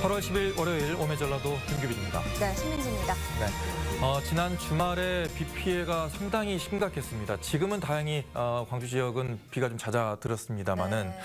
8월 10일 월요일 오메전라도 김규빈입니다. 네, 신민지입니다. 네, 지난 주말에 비 피해가 상당히 심각했습니다. 지금은 다행히 광주 지역은 비가 좀 잦아들었습니다만은 네.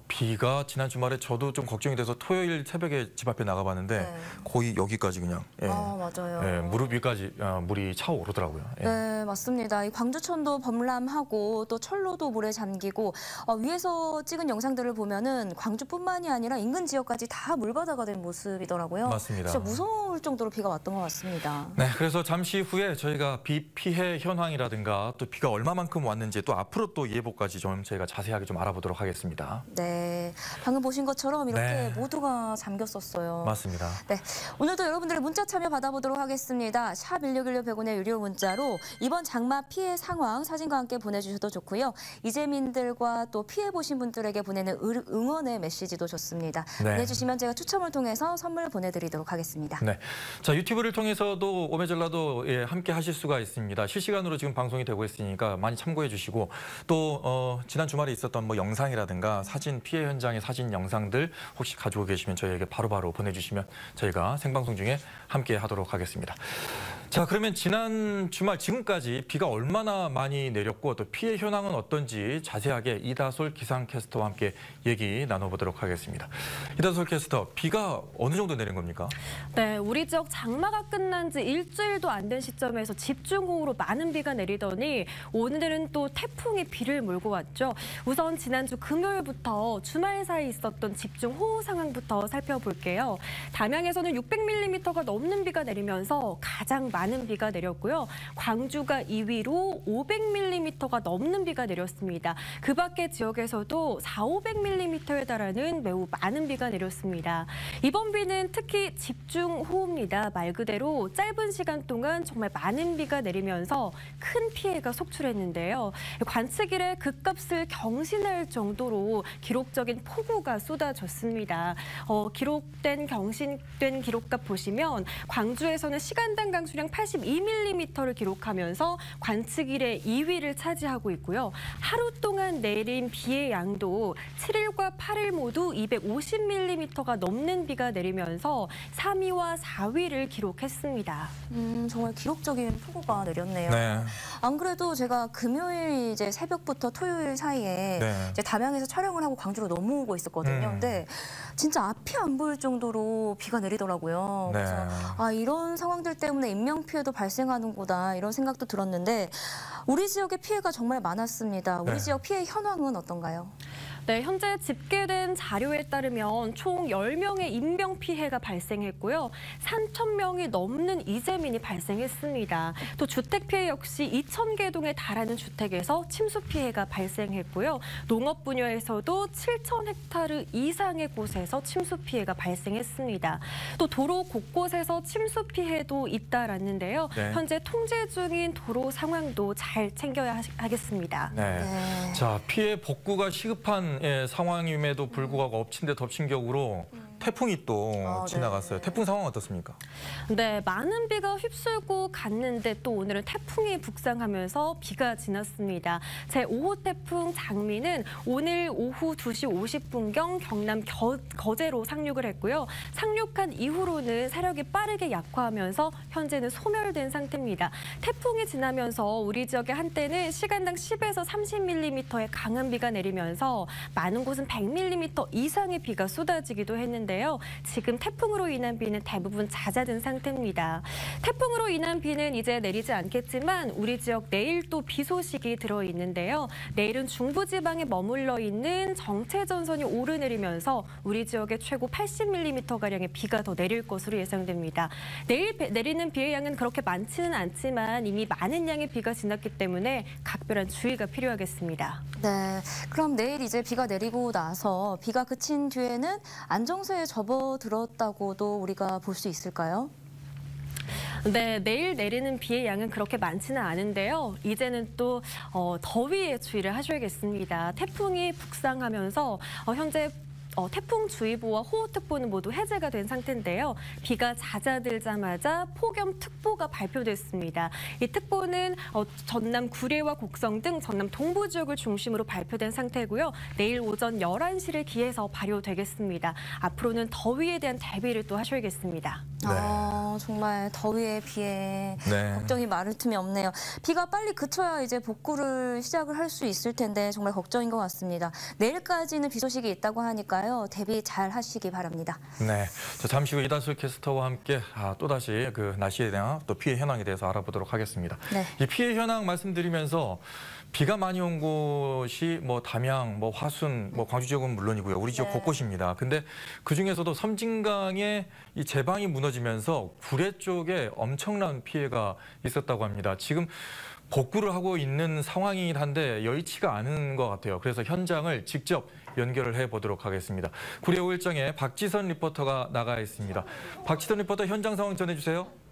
비가 지난 주말에 저도 좀 걱정이 돼서 토요일 새벽에 집 앞에 나가봤는데 네. 거의 여기까지 그냥 맞아요. 무릎 위까지 물이 차오르더라고요. 네, 맞습니다. 이 광주천도 범람하고 또 철로도 물에 잠기고 위에서 찍은 영상들을 보면은 광주뿐만이 아니라 인근 지역까지 다 물바다가 된 모습이더라고요. 맞습니다. 진짜 무서울 정도로 비가 왔던 것 같습니다. 네, 그래서 잠시 후에 저희가 비 피해 현황이라든가 또 비가 얼마만큼 왔는지 또 앞으로 또 예보까지 좀 저희가 자세하게 좀 알아보도록 하겠습니다. 네, 방금 보신 것처럼 이렇게 네. 모두가 잠겼었어요. 맞습니다. 네, 오늘도 여러분들의 문자 참여 받아보도록 하겠습니다. 샵 1616 100원의 유료 문자로 이번 장마 피해 상황 사진과 함께 보내주셔도 좋고요. 이재민들과 또 피해 보신 분들에게 보내는 응원의 메시지도 좋습니다. 네. 보내주시면 제가 추첨을 통해서 선물 보내드리도록 하겠습니다. 네, 자 유튜브를 통해서도 오메전라도 함께 하실 수가 있습니다. 실시간으로 지금 방송이 되고 있으니까 많이 참고해 주시고 또 지난 주말에 있었던 뭐 영상이라든가 사진 피해 현장의 사진 영상들 혹시 가지고 계시면 저희에게 바로바로 보내주시면 저희가 생방송 중에 함께 하도록 하겠습니다. 자, 그러면 지난 주말 지금까지 비가 얼마나 많이 내렸고 또 피해 현황은 어떤지 자세하게 이다솔 기상캐스터와 함께 얘기 나눠보도록 하겠습니다. 이다솔 캐스터, 비가 어느 정도 내린 겁니까? 네, 우리 지역 장마가 끝난 지 일주일도 안 된 시점에서 집중호우로 많은 비가 내리더니 오늘은 또 태풍이 비를 몰고 왔죠. 우선 지난주 금요일부터 주말 사이 있었던 집중호우 상황부터 살펴볼게요. 담양에서는 600mm가 넘는 비가 내리면서 가장 많은 비가 내렸고요. 광주가 2위로 500mm가 넘는 비가 내렸습니다. 그 밖의 지역에서도 400~500mm에 달하는 매우 많은 비가 내렸습니다. 이번 비는 특히 집중호우입니다. 말 그대로 짧은 시간 동안 정말 많은 비가 내리면서 큰 피해가 속출했는데요. 관측일에 그값을 경신할 정도로 기록적인 폭우가 쏟아졌습니다. 경신된 기록값 보시면 광주에서는 시간당 강수량 82mm를 기록하면서 관측일에 2위를 차지하고 있고요. 하루 동안 내린 비의 양도 7일과 8일 모두 250mm가 넘는 비가 내리면서 3위와 4위를 기록했습니다. 정말 기록적인 폭우가 내렸네요. 네. 안 그래도 제가 금요일 이제 새벽부터 토요일 사이에 네. 이제 담양에서 촬영을 하고 광주로 넘어오고 있었거든요. 근데 진짜 앞이 안 보일 정도로 비가 내리더라고요. 네. 그래서 이런 상황들 때문에 인명 피해도 발생하는구나 이런 생각도 들었는데 우리 지역의 피해가 정말 많았습니다. 우리 네. 지역 피해 현황은 어떤가요? 네, 현재 집계된 자료에 따르면 총 10명의 인명 피해가 발생했고요. 3,000명이 넘는 이재민이 발생했습니다. 또 주택 피해 역시 2,000개 동에 달하는 주택에서 침수 피해가 발생했고요. 농업 분야에서도 7,000헥타르 이상의 곳에서 침수 피해가 발생했습니다. 또 도로 곳곳에서 침수 피해도 잇따랐는데요. 네. 현재 통제 중인 도로 상황도 잘 챙겨야 하겠습니다. 네. 네. 자, 피해 복구가 시급한 상황임에도 불구하고 엎친 데 덮친 격으로 태풍이 또 지나갔어요. 네. 태풍 상황 어떻습니까? 네, 많은 비가 휩쓸고 갔는데 또 오늘은 태풍이 북상하면서 비가 지났습니다. 제5호 태풍 장미는 오늘 오후 2시 50분경 경남 거제로 상륙을 했고요. 상륙한 이후로는 세력이 빠르게 약화하면서 현재는 소멸된 상태입니다. 태풍이 지나면서 우리 지역에 한때는 시간당 10에서 30mm의 강한 비가 내리면서 많은 곳은 100mm 이상의 비가 쏟아지기도 했는데요. 지금 태풍으로 인한 비는 대부분 잦아든 상태입니다. 태풍으로 인한 비는 이제 내리지 않겠지만 우리 지역 내일 또 비 소식이 들어있는데요. 내일은 중부지방에 머물러 있는 정체전선이 오르내리면서 우리 지역에 최고 80mm가량의 비가 더 내릴 것으로 예상됩니다. 내일 내리는 비의 양은 그렇게 많지는 않지만 이미 많은 양의 비가 지났기 때문에 각별한 주의가 필요하겠습니다. 네, 그럼 내일 이제 비가 내리고 나서 비가 그친 뒤에는 안정세에 접어들었다고도 우리가 볼 수 있을까요? 네, 내일 내리는 비의 양은 그렇게 많지는 않은데요. 이제는 또 더위에 주의를 하셔야겠습니다. 태풍이 북상하면서 현재 태풍주의보와 호우특보는 모두 해제가 된 상태인데요. 비가 잦아들자마자 폭염특보가 발표됐습니다. 이 특보는 전남 구례와 곡성 등 전남 동부 지역을 중심으로 발표된 상태고요. 내일 오전 11시를 기해서 발효되겠습니다. 앞으로는 더위에 대한 대비를 또 하셔야겠습니다. 네. 정말 더위에 비에 네. 걱정이 많을 틈이 없네요. 비가 빨리 그쳐야 이제 복구를 시작을 할 수 있을 텐데 정말 걱정인 것 같습니다. 내일까지는 비 소식이 있다고 하니까요. 대비 잘 하시기 바랍니다. 네. 자, 잠시 후 이다솔 캐스터와 함께 또다시 그 날씨에 대한 또 피해 현황에 대해서 알아보도록 하겠습니다. 네. 이 피해 현황 말씀드리면서 비가 많이 온 곳이 뭐 담양, 뭐 화순, 뭐 광주 지역은 물론이고요. 우리 지역 네. 곳곳입니다. 근데 그 중에서도 섬진강의 이 제방이 무너지면서 구례 쪽에 엄청난 피해가 있었다고 합니다. 지금 복구를 하고 있는 상황이긴 한데 여의치가 않은 것 같아요. 그래서 현장을 직접 연결을 해보도록 하겠습니다. 구례 5일장에 박지선 리포터가 나가 있습니다. 박지선 리포터 현장 상황 전해주세요.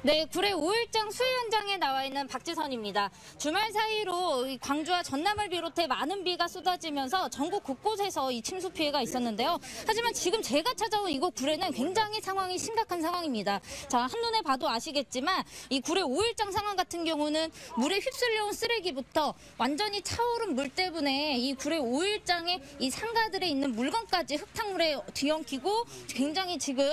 네, 구례 5일장 수해 현장에 나와 있는 박지선입니다. 주말 사이로 광주와 전남을 비롯해 많은 비가 쏟아지면서 전국 곳곳에서 이 침수 피해가 있었는데요. 하지만 지금 제가 찾아온 이곳 구례는 굉장히 상황이 심각한 상황입니다. 자, 한눈에 봐도 아시겠지만 이 구례 5일장 상황 같은 경우는 물에 휩쓸려온 쓰레기부터 완전히 차오른 물 때문에 이 구례 5일장의 이 상가들에 있는 물건까지 흙탕물에 뒤엉키고 굉장히 지금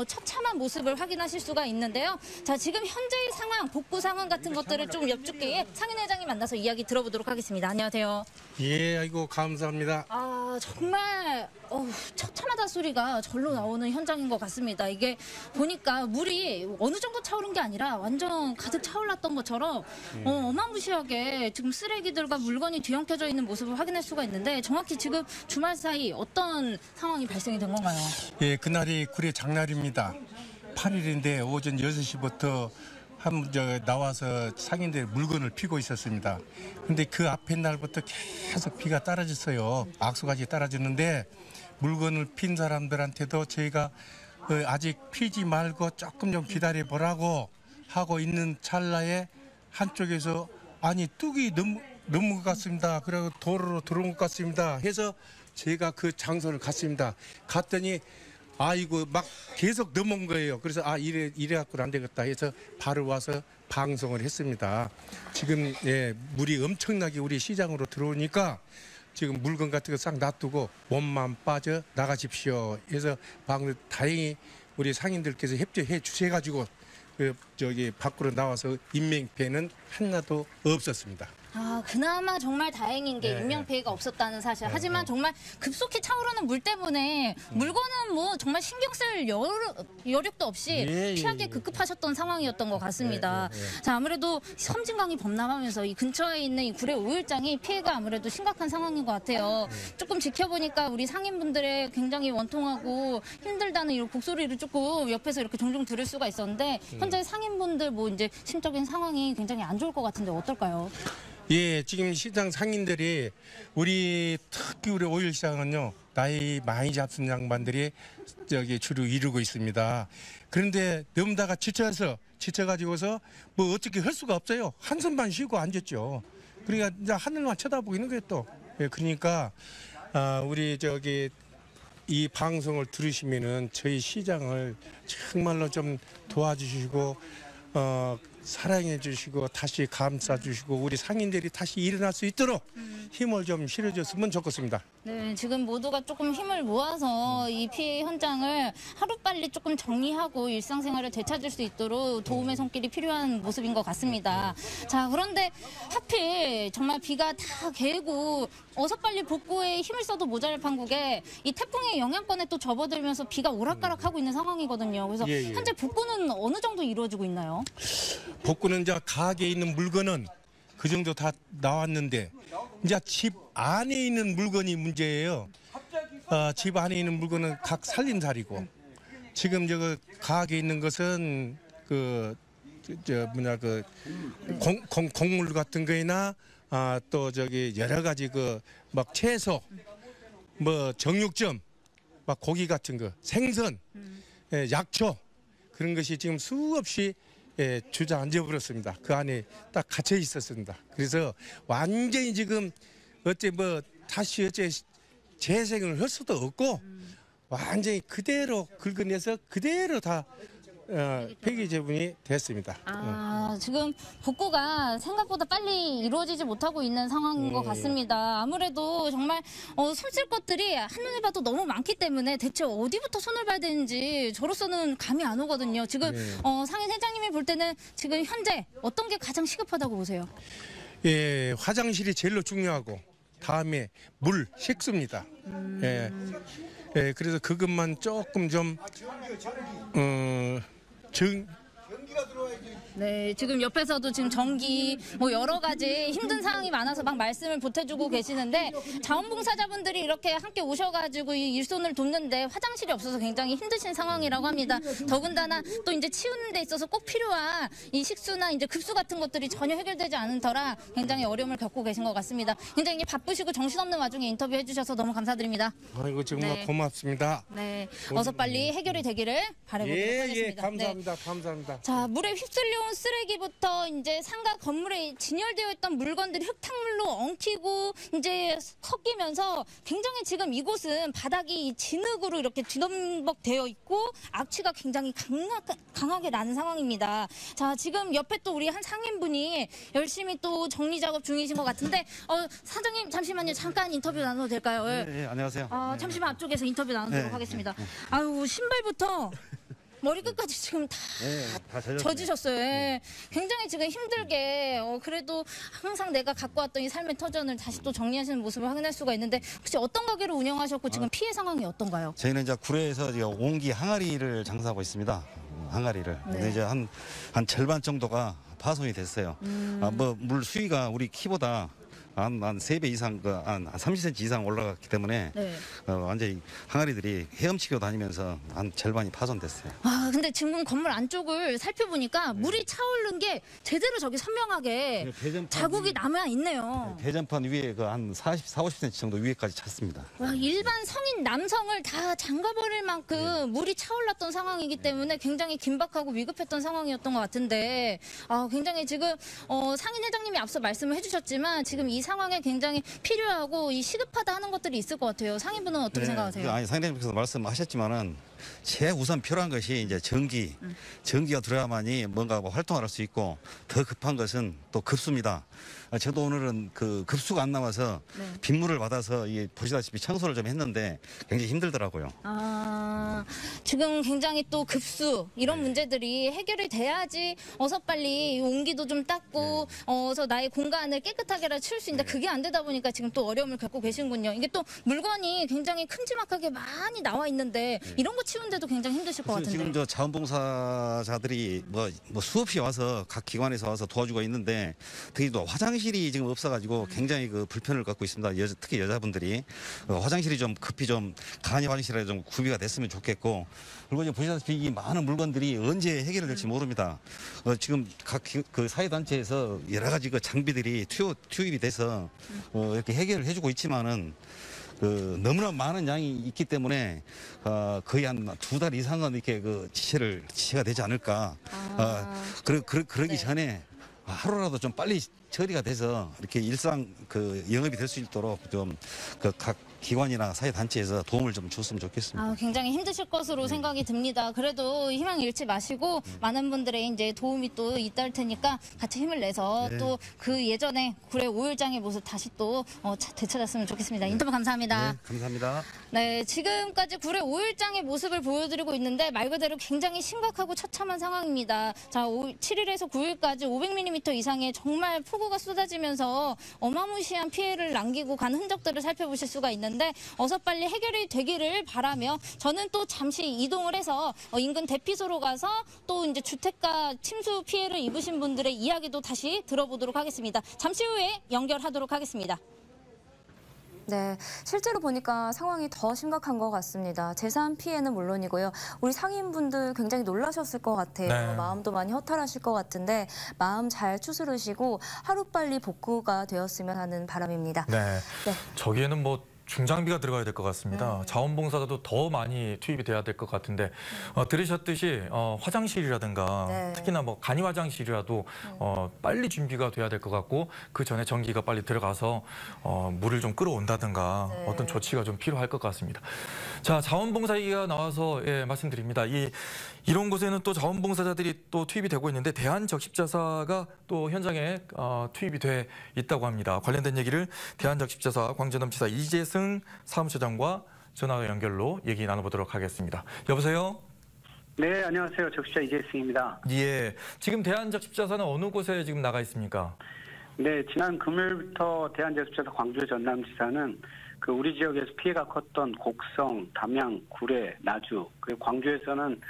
처참한 모습을 확인하실 수가 있는데요. 자, 지금 현재의 상황, 복구 상황 같은 것들을 좀 여쭙기에 상인 회장님 만나서 이야기 들어보도록 하겠습니다. 안녕하세요. 예, 아이고 감사합니다. 정말 처참하다 소리가 절로 나오는 현장인 것 같습니다. 이게 보니까 물이 어느 정도 차오른 게 아니라 완전 가득 차올랐던 것처럼 어마무시하게 지금 쓰레기들과 물건이 뒤엉켜져 있는 모습을 확인할 수가 있는데 정확히 지금 주말 사이 어떤 상황이 발생이 된 건가요? 예, 그날이 구례 장날입니다. 8일인데 오전 6시부터 나와서 상인들 물건을 피고 있었습니다. 근데 그 앞에 날부터 계속 비가 떨어졌어요. 악수같이 떨어졌는데 물건을 핀 사람들한테도 저희가 아직 피지 말고 조금 좀 기다려 보라고 하고 있는 찰나에 한쪽에서 아니 뚝이 넘은 것 같습니다. 그리고 도로로 들어온 것 같습니다. 해서 제가 그 장소를 갔습니다. 갔더니 아이고 막 계속 넘어온 거예요. 그래서 이래 갖고는 안 되겠다 해서 바로 와서 방송을 했습니다. 지금 물이 엄청나게 우리 시장으로 들어오니까 지금 물건 같은 거 싹 놔두고 몸만 빠져 나가십시오. 해서 다행히 우리 상인들께서 협조해 주셔가지고 저기 밖으로 나와서 인명피해는 하나도 없었습니다. 그나마 정말 다행인 게 인명피해가 없었다는 사실. 하지만 정말 급속히 차오르는 물 때문에 물건은 뭐 정말 신경 쓸 여력도 없이 피하기 급급하셨던 상황이었던 것 같습니다. 자, 아무래도 섬진강이 범람하면서 이 근처에 있는 이 구례 5일장이 피해가 아무래도 심각한 상황인 것 같아요. 조금 지켜보니까 우리 상인분들의 굉장히 원통하고 힘들다는 이런 곡소리를 조금 옆에서 이렇게 종종 들을 수가 있었는데 현재 상인분들 뭐 이제 심적인 상황이 굉장히 안 좋을 것 같은데 어떨까요? 예, 지금 시장 상인들이 특히 우리 5일 시장은요 나이 많이 잡순 양반들이 주로 이루고 있습니다. 그런데 너무다가 지쳐가지고서 뭐 어떻게 할 수가 없어요. 한숨만 쉬고 앉았죠. 그러니까 이제 하늘만 쳐다보고 있는 거예요 또. 예, 그러니까 우리 이 방송을 들으시면은 저희 시장을 정말로 좀 도와주시고 사랑해 주시고 다시 감싸 주시고 우리 상인들이 다시 일어날 수 있도록 힘을 좀 실어줬으면 좋겠습니다. 네, 지금 모두가 조금 힘을 모아서 이 피해 현장을 하루빨리 조금 정리하고 일상생활을 되찾을 수 있도록 도움의 손길이 필요한 모습인 것 같습니다. 자, 그런데 하필 정말 비가 다 개고 어서 빨리 복구에 힘을 써도 모자랄 판국에 이 태풍의 영향권에 또 접어들면서 비가 오락가락하고 있는 상황이거든요. 그래서 현재 복구는 어느 정도 이루어지고 있나요? 복구는 이제 가게에 있는 물건은 그 정도 다 나왔는데 이제 집 안에 있는 물건이 문제예요. 집 안에 있는 물건은 각 살림살이고 지금 가게에 있는 것은 곡물 같은 거나 또 여러 가지 막 채소 뭐 정육점 막 고기 같은 거 생선 약초 그런 것이 지금 수없이 주저앉아 버렸습니다. 그 안에 딱 갇혀 있었습니다. 그래서 완전히 지금 다시 재생을 할 수도 없고 완전히 그대로 긁어내서 그대로 다 폐기 처분이 됐습니다. 지금 복구가 생각보다 빨리 이루어지지 못하고 있는 상황인 것 같습니다. 아무래도 정말 손쓸 것들이 한눈에 봐도 너무 많기 때문에 대체 어디부터 손을 봐야 되는지 저로서는 감이 안 오거든요. 지금 상인 회장님이 볼 때는 지금 현재 어떤 게 가장 시급하다고 보세요? 예, 화장실이 제일로 중요하고 다음에 물, 식수입니다. 예, 그래서 그것만 조금 좀 네, 지금 옆에서도 지금 전기 뭐 여러 가지 힘든 상황이 많아서 막 말씀을 보태주고 계시는데 자원봉사자분들이 이렇게 함께 오셔가지고 이 일손을 돕는데 화장실이 없어서 굉장히 힘드신 상황이라고 합니다. 더군다나 또 이제 치우는 데 있어서 꼭 필요한 이 식수나 이제 급수 같은 것들이 전혀 해결되지 않은 터라 굉장히 어려움을 겪고 계신 것 같습니다. 굉장히 바쁘시고 정신없는 와중에 인터뷰 해주셔서 너무 감사드립니다. 아이고 정말 네. 고맙습니다. 네, 어서 빨리 해결이 되기를 바라보도록 하겠습니다. 예, 감사합니다. 네. 감사합니다. 자, 물에 휩쓸려온 쓰레기부터 이제 상가 건물에 진열되어 있던 물건들이 흙탕물로 엉키고 이제 섞이면서 굉장히 지금 이곳은 바닥이 진흙으로 이렇게 뒤덮되어 있고 악취가 굉장히 강하게 나는 상황입니다. 자, 지금 옆에 또 우리 한 상인분이 열심히 또 정리 작업 중이신 것 같은데 사장님 잠시만요. 잠깐 인터뷰 나눠도 될까요? 네, 안녕하세요. 잠시만 앞쪽에서 인터뷰 나누도록 네, 하겠습니다. 아유, 신발부터 머리끝까지 지금 다 젖으셨어요. 예. 굉장히 지금 힘들게 그래도 항상 내가 갖고 왔던 이 삶의 터전을 다시 또 정리하시는 모습을 확인할 수가 있는데 혹시 어떤 가게를 운영하셨고 지금 피해 상황이 어떤가요? 저희는 이제 구례에서 온기 항아리를 장사하고 있습니다. 항아리를. 근데 이제 한 절반 정도가 파손이 됐어요. 물 수위가 우리 키보다 한 3배 이상, 한 30cm 이상 올라갔기 때문에 완전히 항아리들이 헤엄치고 다니면서 한 절반이 파손됐어요. 근데 지금 건물 안쪽을 살펴보니까 물이 차오른 게 제대로 저기 선명하게 자국이 남아 있네요. 대전판 위에 한 50cm 정도 위에까지 찼습니다. 일반 성인 남성을 다 잠가버릴 만큼 물이 차올랐던 상황이기 때문에 굉장히 긴박하고 위급했던 상황이었던 것 같은데 굉장히 지금 상인 회장님이 앞서 말씀을 해주셨지만 지금 이 상황에 굉장히 필요하고 이 시급하다 하는 것들이 있을 것 같아요. 상인분은 어떻게 생각하세요? 아니, 상인님께서 말씀하셨지만은 제일 우선 필요한 것이 이제 전기가 들어야만이 뭔가 활동을 할 수 있고 더 급한 것은 또 급수입니다. 저도 오늘은 그 급수가 안 나와서 빗물을 받아서 보시다시피 청소를 좀 했는데 굉장히 힘들더라고요. 지금 굉장히 또 급수 이런 문제들이 해결이 돼야지 어서 빨리 온기도 좀 닦고 어서 나의 공간을 깨끗하게라 치울 수 있는데 그게 안 되다 보니까 지금 또 어려움을 겪고 계신군요. 이게 또 물건이 굉장히 큼지막하게 많이 나와 있는데 이런 거 치우는데도 굉장히 힘드실 것 같은데. 지금 저 자원봉사자들이 뭐 수없이 와서 각 기관에서 와서 도와주고 있는데 특히 또 화장실이 지금 없어가지고 굉장히 그 불편을 갖고 있습니다. 특히 여자분들이 화장실이 좀 급히 좀 간이 화장실에 좀 구비가 됐으면 좋겠고 그리고 이제 보시다시피 이 많은 물건들이 언제 해결될지 모릅니다. 지금 각 그 사회단체에서 여러 가지 그 장비들이 투입이 돼서 이렇게 해결을 해주고 있지만은 너무나 많은 양이 있기 때문에 거의 한 2달 이상은 이렇게 지체가 되지 않을까. 그러기 전에 하루라도 좀 빨리 처리가 돼서 이렇게 일상 영업이 될 수 있도록 좀 각 기관이나 사회단체에서 도움을 좀 줬으면 좋겠습니다. 굉장히 힘드실 것으로 생각이 듭니다. 그래도 희망 잃지 마시고 많은 분들의 이제 도움이 또 있을 테니까 같이 힘을 내서 또 그 예전에 구례 5일장의 모습 다시 또 되찾았으면 좋겠습니다. 인터뷰 감사합니다. 네, 감사합니다. 네, 지금까지 구례 5일장의 모습을 보여드리고 있는데 말 그대로 굉장히 심각하고 처참한 상황입니다. 자, 7일에서 9일까지 500mm 이상의 정말 폭우가 쏟아지면서 어마무시한 피해를 남기고 간 흔적들을 살펴보실 수가 있는데 어서 빨리 해결이 되기를 바라며 저는 또 잠시 이동을 해서 인근 대피소로 가서 또 이제 주택가 침수 피해를 입으신 분들의 이야기도 다시 들어보도록 하겠습니다. 잠시 후에 연결하도록 하겠습니다. 네, 실제로 보니까 상황이 더 심각한 것 같습니다. 재산 피해는 물론이고요. 우리 상인분들 굉장히 놀라셨을 것 같아요. 네. 마음도 많이 허탈하실 것 같은데 마음 잘 추스르시고 하루빨리 복구가 되었으면 하는 바람입니다. 네. 네. 저기에는 뭐 중장비가 들어가야 될 것 같습니다. 네. 자원봉사자도 더 많이 투입이 돼야 될 것 같은데 들으셨듯이 화장실이라든가 네. 특히나 뭐 간이 화장실이라도 빨리 준비가 돼야 될 것 같고 그 전에 전기가 빨리 들어가서 물을 좀 끌어온다든가 네. 어떤 조치가 좀 필요할 것 같습니다. 자, 자원봉사 얘기가 나와서 말씀드립니다. 이런 곳에는 또 자원봉사자들이 또 투입이 되고 있는데 대한적십자사가 또 현장에 투입이 돼 있다고 합니다. 관련된 얘기를 대한적십자사 광주넘치사 이재승 사무처장과 전화 연결로 얘기 나눠보도록 하겠습니다. 여보세요? 네, 안녕하세요. 적십자 이재승입니다. 예. 지금 대한적십자사는 어느 곳에 지금 나가 있습니까? 네, 지난 금요일부터 대한적십자사 광주 전남지사는 그 우리 지역에서 피해가 컸던 곡성, 담양, 구례, 나주, 그리고 광주에서는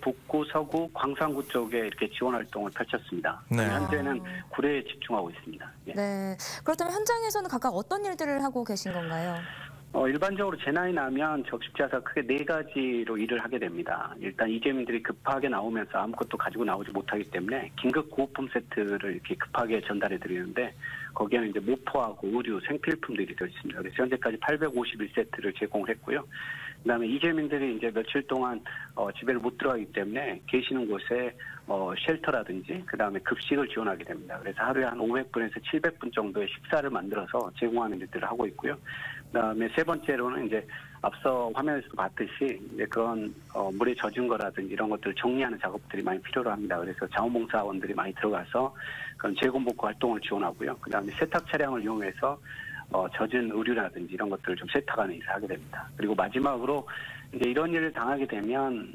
북구, 서구, 광산구 쪽에 이렇게 지원 활동을 펼쳤습니다. 네. 현재는 구례에 집중하고 있습니다. 예. 네. 그렇다면 현장에서는 각각 어떤 일들을 하고 계신 건가요? 일반적으로 재난이 나면 적십자사 크게 4가지로 일을 하게 됩니다. 일단 이재민들이 급하게 나오면서 아무것도 가지고 나오지 못하기 때문에 긴급 구호품 세트를 이렇게 급하게 전달해 드리는데 거기에는 이제 모포하고 의류, 생필품들이 들어 있습니다. 그래서 현재까지 851세트를 제공했고요. 그다음에 이재민들이 이제 며칠 동안 집에 못 들어가기 때문에 계시는 곳에 쉘터라든지 그다음에 급식을 지원하게 됩니다. 그래서 하루에 한 500분에서 700분 정도의 식사를 만들어서 제공하는 일들을 하고 있고요. 그다음에 세 번째로는 이제 앞서 화면에서 봤듯이 이제 그런 물에 젖은 거라든지 이런 것들을 정리하는 작업들이 많이 필요로 합니다. 그래서 자원봉사원들이 많이 들어가서 그런 재건복구 활동을 지원하고요. 그다음에 세탁 차량을 이용해서 젖은 의류라든지 이런 것들을 좀 세탁하는 일을 하게 됩니다. 그리고 마지막으로 이제 이런 일을 당하게 되면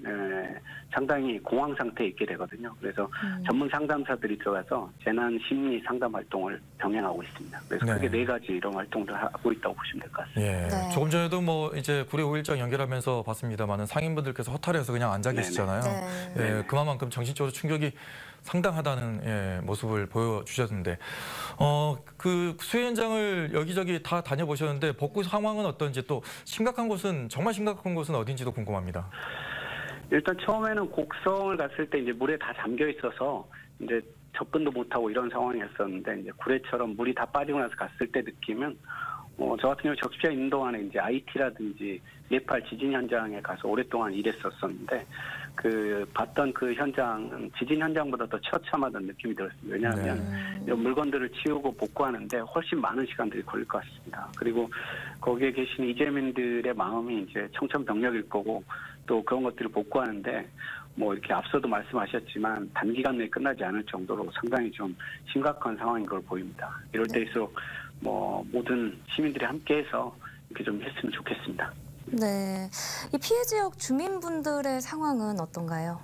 상당히 공황 상태에 있게 되거든요. 그래서 전문 상담사들이 들어가서 재난 심리 상담 활동을 병행하고 있습니다. 그래서 네. 크게 4가지 이런 활동들을 하고 있다고 보시면 될 것 같습니다. 예. 네. 조금 전에도 뭐 이제 구례 5일장 연결하면서 봤습니다만은 상인분들께서 허탈해서 그냥 앉아 계시잖아요. 네. 예, 그만큼 정신적으로 충격이 상당하다는 모습을 보여주셨는데 그 수해 현장을 여기저기 다 다녀보셨는데 복구 상황은 어떤지 또 정말 심각한 곳은 어딘지도 궁금합니다. 일단 처음에는 곡성을 갔을 때 이제 물에 다 잠겨 있어서 이제 접근도 못하고 이런 상황이었었는데 이제 구례처럼 물이 다 빠지고 나서 갔을 때 느끼면 저 같은 경우 적십자에 있는 동안에 이제 IT라든지 네팔 지진 현장에 가서 오랫동안 일했었었는데 그 봤던 그 현장은 지진 현장보다 더 처참하던 느낌이 들었습니다. 왜냐하면 이런 물건들을 치우고 복구하는데 훨씬 많은 시간들이 걸릴 것 같습니다. 그리고 거기에 계신 이재민들의 마음이 이제 청천벽력일 거고 또 그런 것들을 복구하는데 뭐 이렇게 앞서도 말씀하셨지만 단기간 내에 끝나지 않을 정도로 상당히 좀 심각한 상황인 걸 보입니다. 이럴 때일수록 뭐 모든 시민들이 함께해서 이렇게 좀 했으면 좋겠습니다. 네. 이 피해 지역 주민분들의 상황은 어떤가요?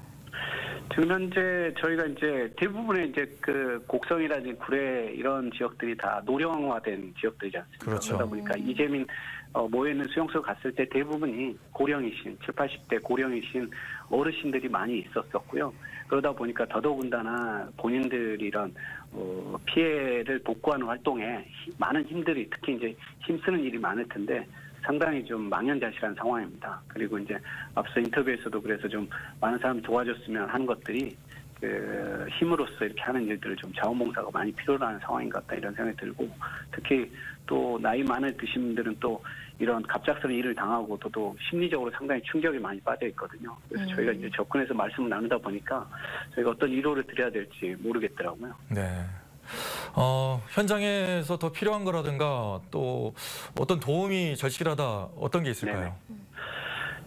지금 현재 저희가 이제 대부분의 이제 그 곡성이라든지 구례 이런 지역들이 다 노령화된 지역들이지 않습니까? 그렇죠. 그러다 보니까 이재민 모여 있는 수용소 갔을 때 대부분이 고령이신 70, 80대 고령이신 어르신들이 많이 있었었고요. 그러다 보니까 더더군다나 본인들이 이런 피해를 복구하는 활동에 많은 힘들이 특히 이제 힘쓰는 일이 많을 텐데 상당히 좀 망연자실한 상황입니다. 그리고 이제 앞서 인터뷰에서도 그래서 좀 많은 사람이 도와줬으면 하는 것들이 그 힘으로써 이렇게 하는 일들을 좀 자원봉사가 많이 필요로 하는 상황인 것 같다 이런 생각이 들고 특히 또 나이 많은 드신 분들은 또 이런 갑작스러운 일을 당하고 또 심리적으로 상당히 충격이 많이 빠져 있거든요. 그래서 저희가 이제 접근해서 말씀을 나누다 보니까 저희가 어떤 위로를 드려야 될지 모르겠더라고요. 네. 현장에서 더 필요한 거라든가 또 어떤 도움이 절실하다 어떤 게 있을까요? 네네.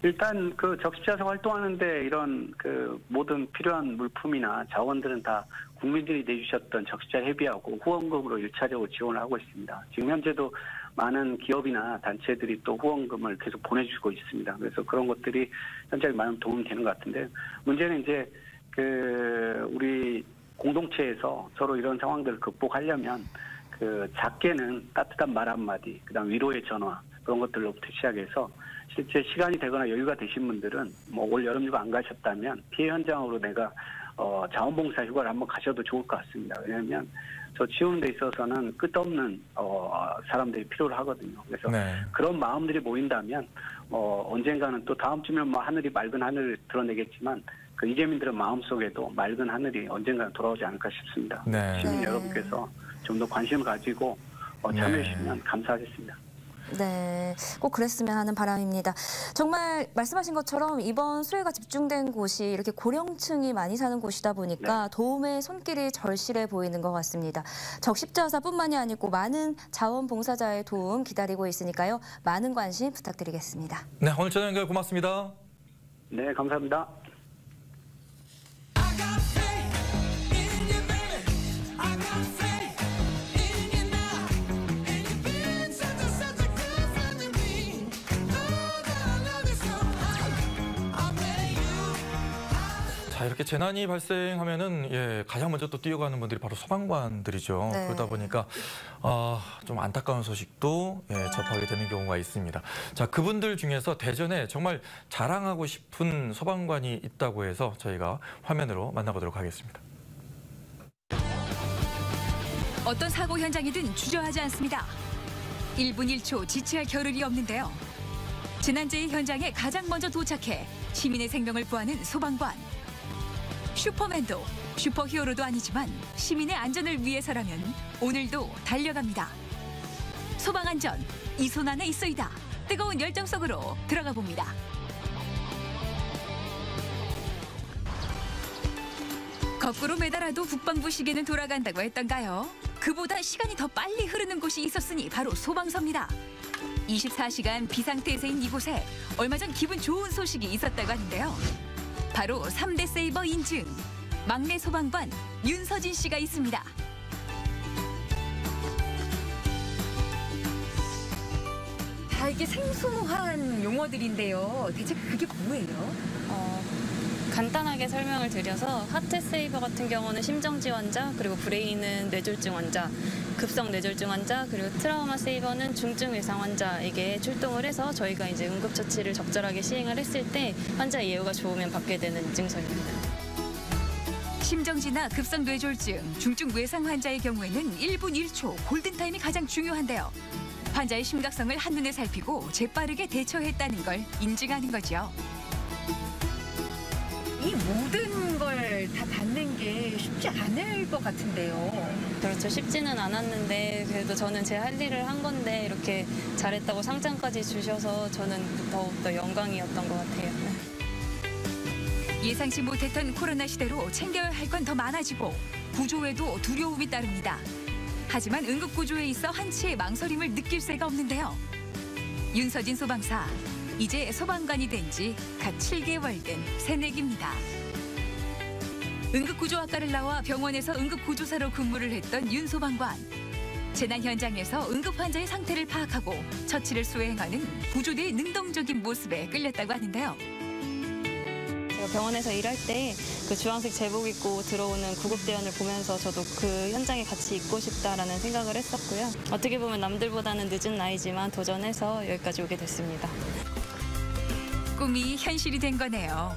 일단 그 적십자사 활동하는데 이런 그 모든 필요한 물품이나 자원들은 다 국민들이 내주셨던 적십자 회비하고 후원금으로 1차적으로 지원을 하고 있습니다. 지금 현재도 많은 기업이나 단체들이 또 후원금을 계속 보내주고 있습니다. 그래서 그런 것들이 현재 많은 도움이 되는 것 같은데 문제는 이제 그 우리 공동체에서 서로 이런 상황들을 극복하려면 그 작게는 따뜻한 말 한마디, 그다음 위로의 전화 그런 것들로부터 시작해서 실제 시간이 되거나 여유가 되신 분들은 뭐 올 여름휴가 안 가셨다면 피해 현장으로 내가 자원봉사 휴가를 한번 가셔도 좋을 것 같습니다. 왜냐하면 저 치우는 데 있어서는 끝없는 사람들이 필요로 하거든요. 그래서 네. 그런 마음들이 모인다면 언젠가는 또 다음 주면 뭐 하늘이 맑은 하늘을 드러내겠지만 그 이재민들의 마음속에도 맑은 하늘이 언젠가는 돌아오지 않을까 싶습니다. 네. 시민 네. 여러분께서 좀 더 관심을 가지고 참여해 주시면 감사하겠습니다. 네, 꼭 그랬으면 하는 바람입니다. 정말 말씀하신 것처럼 이번 수해가 집중된 곳이 이렇게 고령층이 많이 사는 곳이다 보니까 도움의 손길이 절실해 보이는 것 같습니다. 적십자사뿐만이 아니고 많은 자원봉사자의 도움 기다리고 있으니까요. 많은 관심 부탁드리겠습니다. 네, 오늘 전화 연결 고맙습니다. 네, 감사합니다. 자, 이렇게 재난이 발생하면은 가장 먼저 또 뛰어가는 분들이 바로 소방관들이죠. 네. 그러다 보니까 좀 안타까운 소식도 접하게 되는 경우가 있습니다. 자, 그분들 중에서 대전에 정말 자랑하고 싶은 소방관이 있다고 해서 저희가 화면으로 만나보도록 하겠습니다. 어떤 사고 현장이든 주저하지 않습니다. 1분 1초 지체할 겨를이 없는데요. 재난재해 현장에 가장 먼저 도착해 시민의 생명을 구하는 소방관. 슈퍼맨도 슈퍼히어로도 아니지만 시민의 안전을 위해서라면 오늘도 달려갑니다. 소방안전, 이 손 안에 있어이다. 뜨거운 열정 속으로 들어가 봅니다. 거꾸로 매달아도 국방부 시계는 돌아간다고 했던가요? 그보다 시간이 더 빨리 흐르는 곳이 있었으니 바로 소방서입니다. 24시간 비상태세인 이곳에 얼마 전 기분 좋은 소식이 있었다고 하는데요. 바로 3대 세이버 인증, 막내 소방관 윤서진 씨가 있습니다. 다 이게 생소한 용어들인데요. 대체 그게 뭐예요? 간단하게 설명을 드려서 하트 세이버 같은 경우는 심정 지원자, 그리고 브레인은 뇌졸중 환자, 급성 뇌졸중 환자, 그리고 트라우마 세이버는 중증 외상 환자에게 출동을 해서 저희가 이제 응급처치를 적절하게 시행을 했을 때 환자의 예우가 좋으면 받게 되는 인증서입니다. 심정지나 급성 뇌졸중, 중증 외상 환자의 경우에는 1분 1초 골든타임이 가장 중요한데요. 환자의 심각성을 한눈에 살피고 재빠르게 대처했다는 걸 인증하는 거죠. 이 모든 걸 다 받는 게 쉽지 않을 것 같은데요. 그렇죠. 쉽지는 않았는데 그래도 저는 제 할 일을 한 건데 이렇게 잘했다고 상장까지 주셔서 저는 더욱더 영광이었던 것 같아요. 예상치 못했던 코로나 시대로 챙겨야 할 건 더 많아지고 구조에도 두려움이 따릅니다. 하지만 응급구조에 있어 한치의 망설임을 느낄 새가 없는데요. 윤서진 소방사, 이제 소방관이 된 지 갓 7개월 된 새내기입니다. 응급구조학과를 나와 병원에서 응급구조사로 근무를 했던 윤 소방관. 재난 현장에서 응급 환자의 상태를 파악하고 처치를 수행하는 구조대의 능동적인 모습에 끌렸다고 하는데요. 제가 병원에서 일할 때 그 주황색 제복 입고 들어오는 구급대원을 보면서 저도 그 현장에 같이 있고 싶다라는 생각을 했었고요. 어떻게 보면 남들보다는 늦은 나이지만 도전해서 여기까지 오게 됐습니다. 꿈이 현실이 된 거네요.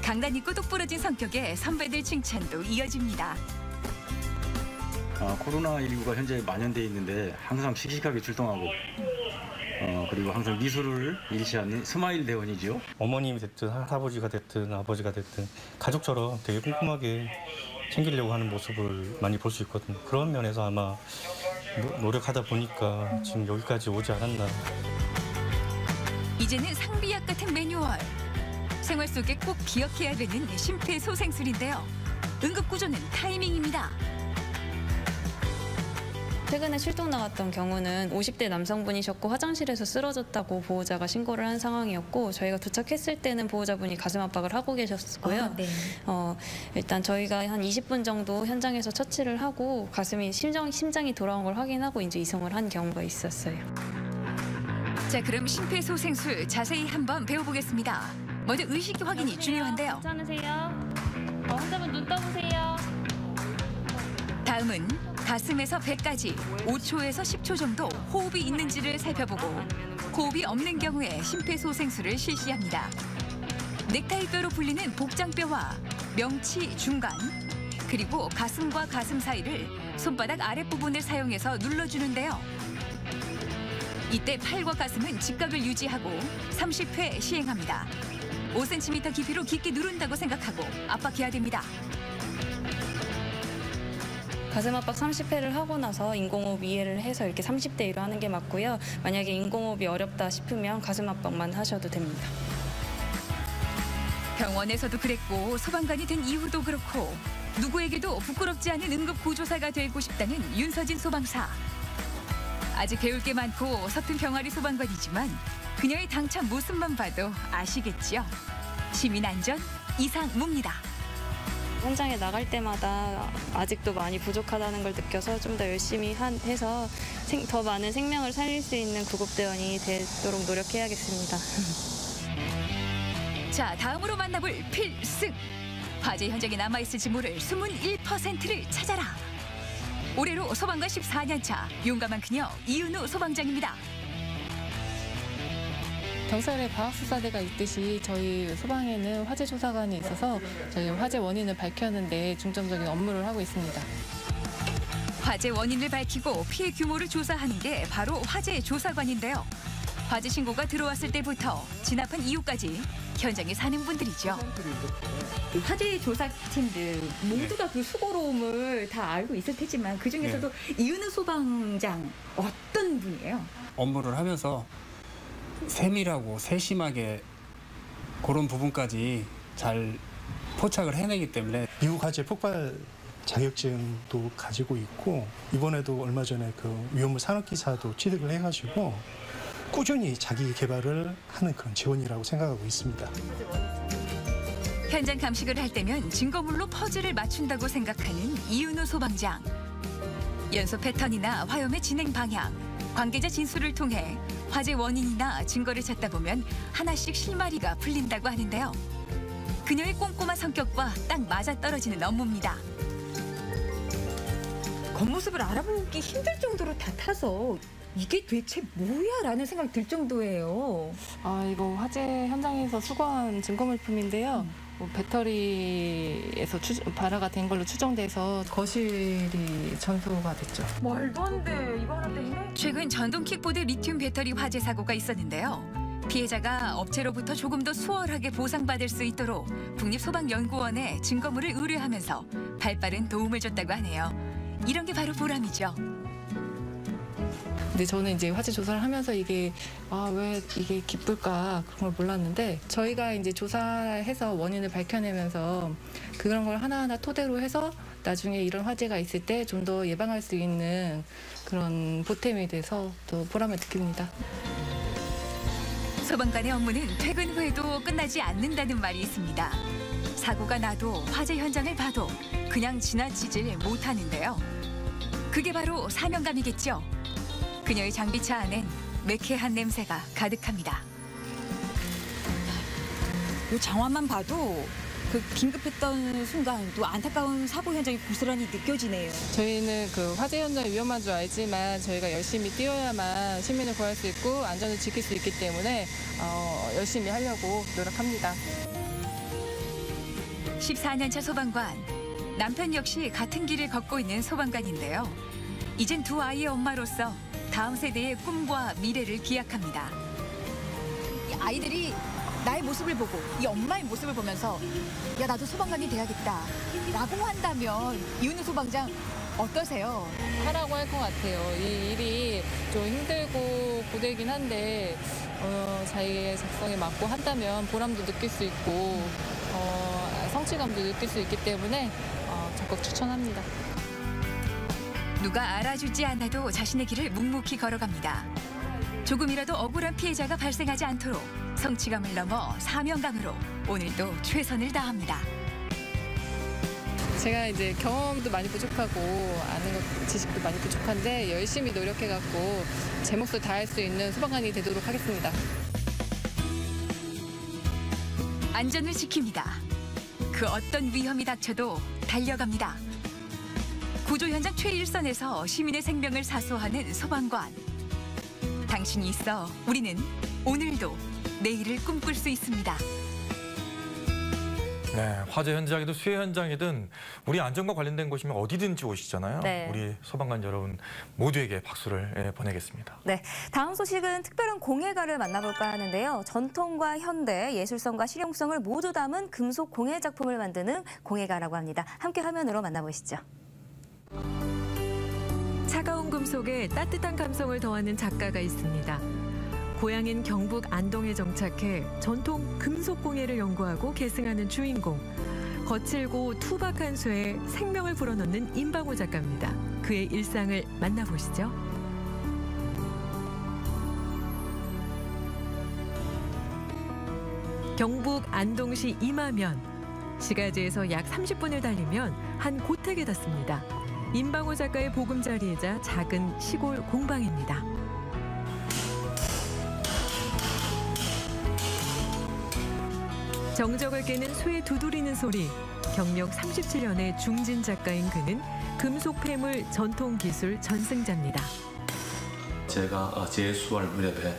강단 있고 똑부러진 성격에 선배들 칭찬도 이어집니다. 코로나19가 현재 만연돼 있는데 항상 씩씩하게 출동하고 그리고 항상 미소를 잃지 않는 스마일 대원이죠. 어머님이 됐든 할아버지가 됐든 아버지가 됐든 가족처럼 되게 꼼꼼하게 챙기려고 하는 모습을 많이 볼 수 있거든요. 그런 면에서 아마 노력하다 보니까 지금 여기까지 오지 않았나. 이제는 상비약 같은 매뉴얼. 생활 속에 꼭 기억해야 되는 심폐소생술인데요. 응급구조는 타이밍입니다. 최근에 출동 나갔던 경우는 50대 남성분이셨고 화장실에서 쓰러졌다고 보호자가 신고를 한 상황이었고 저희가 도착했을 때는 보호자분이 가슴 압박을 하고 계셨고요. 네. 일단 저희가 한 20분 정도 현장에서 처치를 하고 심장이 돌아온 걸 확인하고 이제 이송을 한 경우가 있었어요. 자, 그럼 심폐소생술 자세히 한번 배워보겠습니다. 먼저 의식 확인이 중요한데요. 괜찮으세요? 환자분 눈 떠보세요. 다음은 가슴에서 배까지 5초에서 10초 정도 호흡이 있는지를 살펴보고 호흡이 없는 경우에 심폐소생술을 실시합니다. 넥타이뼈로 불리는 복장뼈와 명치 중간 그리고 가슴과 가슴 사이를 손바닥 아랫부분을 사용해서 눌러주는데요. 이때 팔과 가슴은 직각을 유지하고 30회 시행합니다. 5cm 깊이로 깊게 누른다고 생각하고 압박해야 됩니다. 가슴 압박 30회를 하고 나서 인공호흡 2회를 해서 이렇게 30대 1로 하는 게 맞고요. 만약에 인공호흡이 어렵다 싶으면 가슴 압박만 하셔도 됩니다. 병원에서도 그랬고 소방관이 된 이후도 그렇고 누구에게도 부끄럽지 않은 응급 구조사가 되고 싶다는 윤서진 소방사. 아직 배울 게 많고 서툰 병아리 소방관이지만 그녀의 당찬 모습만 봐도 아시겠죠? 시민 안전 이상무입니다. 현장에 나갈 때마다 아직도 많이 부족하다는 걸 느껴서 좀 더 열심히 해서 더 많은 생명을 살릴 수 있는 구급대원이 되도록 노력해야겠습니다. 자, 다음으로 만나볼 필승. 화재 현장에 남아있을지 모를 숨은 1%를 찾아라. 올해로 소방관 14년 차 용감한 그녀 이은우 소방장입니다. 경찰의 과학수사대가 있듯이 저희 소방에는 화재 조사관이 있어서 저희 화재 원인을 밝혀내는 데 중점적인 업무를 하고 있습니다. 화재 원인을 밝히고 피해 규모를 조사하는 게 바로 화재 조사관인데요. 화재 신고가 들어왔을 때부터 진압한 이후까지 현장에 사는 분들이죠. 화재 조사팀들 모두가 그 수고로움을 다 알고 있을 테지만 그중에서도 이은우 소방장 어떤 분이에요? 업무를 하면서 세밀하고 세심하게 그런 부분까지 잘 포착을 해내기 때문에 미국 화재 폭발 자격증도 가지고 있고 이번에도 얼마 전에 그 위험물 산업기사도 취득을 해가지고 꾸준히 자기 개발을 하는 그런 직원이라고 생각하고 있습니다. 현장 감식을 할 때면 증거물로 퍼즐을 맞춘다고 생각하는 이은우 소방장. 연소 패턴이나 화염의 진행 방향, 관계자 진술을 통해 화재 원인이나 증거를 찾다 보면 하나씩 실마리가 풀린다고 하는데요. 그녀의 꼼꼼한 성격과 딱 맞아떨어지는 업무입니다. 겉모습을 알아보기 힘들 정도로 다 타서 이게 대체 뭐야? 라는 생각이 들 정도예요. 이거 화재 현장에서 수거한 증거물품인데요. 배터리에서 발화가 된 걸로 추정돼서 거실이 전소가 됐죠. 말도 안 돼. 이거 하나 때문에? 최근 전동 킥보드 리튬 배터리 화재 사고가 있었는데요. 피해자가 업체로부터 조금 더 수월하게 보상받을 수 있도록 국립소방연구원에 증거물을 의뢰하면서 발빠른 도움을 줬다고 하네요. 이런 게 바로 보람이죠. 근데 저는 이제 화재 조사를 하면서 이게 왜 이게 기쁠까 그런 걸 몰랐는데 저희가 이제 조사해서 원인을 밝혀내면서 그런 걸 하나하나 토대로 해서 나중에 이런 화재가 있을 때 좀 더 예방할 수 있는 그런 보탬이 돼서 또 보람을 느낍니다. 소방관의 업무는 퇴근 후에도 끝나지 않는다는 말이 있습니다. 사고가 나도 화재 현장을 봐도 그냥 지나치질 못하는데요. 그게 바로 사명감이겠죠. 그녀의 장비차 안엔 매캐한 냄새가 가득합니다. 이 장화만 봐도 그 긴급했던 순간 또 안타까운 사고 현장이 고스란히 느껴지네요. 저희는 그 화재 현장이 위험한 줄 알지만 저희가 열심히 뛰어야만 시민을 구할 수 있고 안전을 지킬 수 있기 때문에 열심히 하려고 노력합니다. 14년 차 소방관. 남편 역시 같은 길을 걷고 있는 소방관인데요. 이젠 두 아이의 엄마로서 다음 세대의 꿈과 미래를 기약합니다. 이 아이들이 나의 모습을 보고 이 엄마의 모습을 보면서 야 나도 소방관이 돼야겠다 라고 한다면 이은우 소방장 어떠세요? 하라고 할 것 같아요. 이 일이 좀 힘들고 고되긴 한데 자기의 적성에 맞고 한다면 보람도 느낄 수 있고 성취감도 느낄 수 있기 때문에 적극 추천합니다. 누가 알아주지 않아도 자신의 길을 묵묵히 걸어갑니다. 조금이라도 억울한 피해자가 발생하지 않도록 성취감을 넘어 사명감으로 오늘도 최선을 다합니다. 제가 이제 경험도 많이 부족하고 아는 것, 지식도 많이 부족한데 열심히 노력해갖고 제 몫을 다할 수 있는 소방관이 되도록 하겠습니다. 안전을 지킵니다. 그 어떤 위험이 닥쳐도 달려갑니다. 구조 현장 최일선에서 시민의 생명을 사수하는 소방관. 당신이 있어 우리는 오늘도 내일을 꿈꿀 수 있습니다. 네, 화재 현장이든 수해 현장이든 우리 안전과 관련된 곳이면 어디든지 오시잖아요. 네. 우리 소방관 여러분 모두에게 박수를 보내겠습니다. 네, 다음 소식은 특별한 공예가를 만나볼까 하는데요. 전통과 현대, 예술성과 실용성을 모두 담은 금속 공예 작품을 만드는 공예가라고 합니다. 함께 화면으로 만나보시죠. 차가운 금속에 따뜻한 감성을 더하는 작가가 있습니다. 고향인 경북 안동에 정착해 전통 금속 공예를 연구하고 계승하는 주인공. 거칠고 투박한 쇠에 생명을 불어넣는 임방호 작가입니다. 그의 일상을 만나보시죠. 경북 안동시 임하면. 시가지에서 약 30분을 달리면 한 고택에 닿습니다. 임방호 작가의 보금자리이자 작은 시골 공방입니다. 정적을 깨는 쇠 두드리는 소리. 경력 37년의 중진 작가인 그는 금속 폐물 전통 기술 전승자입니다. 제가 재수할 무렵에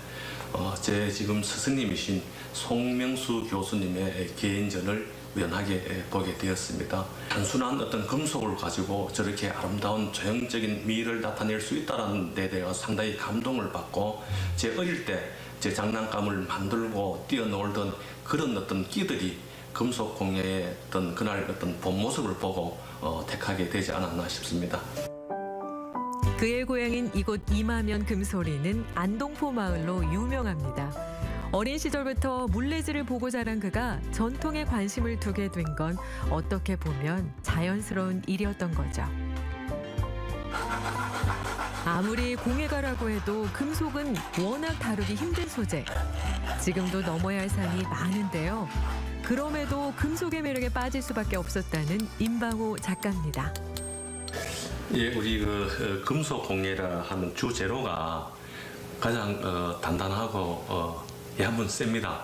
제 지금 스승님이신 송명수 교수님의 개인전을 우연하게 보게 되었습니다. 단순한 어떤 금속을 가지고 저렇게 아름다운 조형적인 미를 나타낼 수 있다는 데 대해 상당히 감동을 받고 제 어릴 때 제 장난감을 만들고 뛰어놀던 그런 어떤 끼들이 금속 공예의 어떤 그날 어떤 본 모습을 보고 택하게 되지 않았나 싶습니다. 그의 고향인 이곳 임하면 금소리는 안동포 마을로 유명합니다. 어린 시절부터 물레질을 보고 자란 그가 전통에 관심을 두게 된 건 어떻게 보면 자연스러운 일이었던 거죠. 아무리 공예가라고 해도 금속은 워낙 다루기 힘든 소재. 지금도 넘어야 할 산이 많은데요. 그럼에도 금속의 매력에 빠질 수밖에 없었다는 임방호 작가입니다. 예, 우리 금속 공예라 하면 주 재료가 가장 단단하고 한번 셉니다.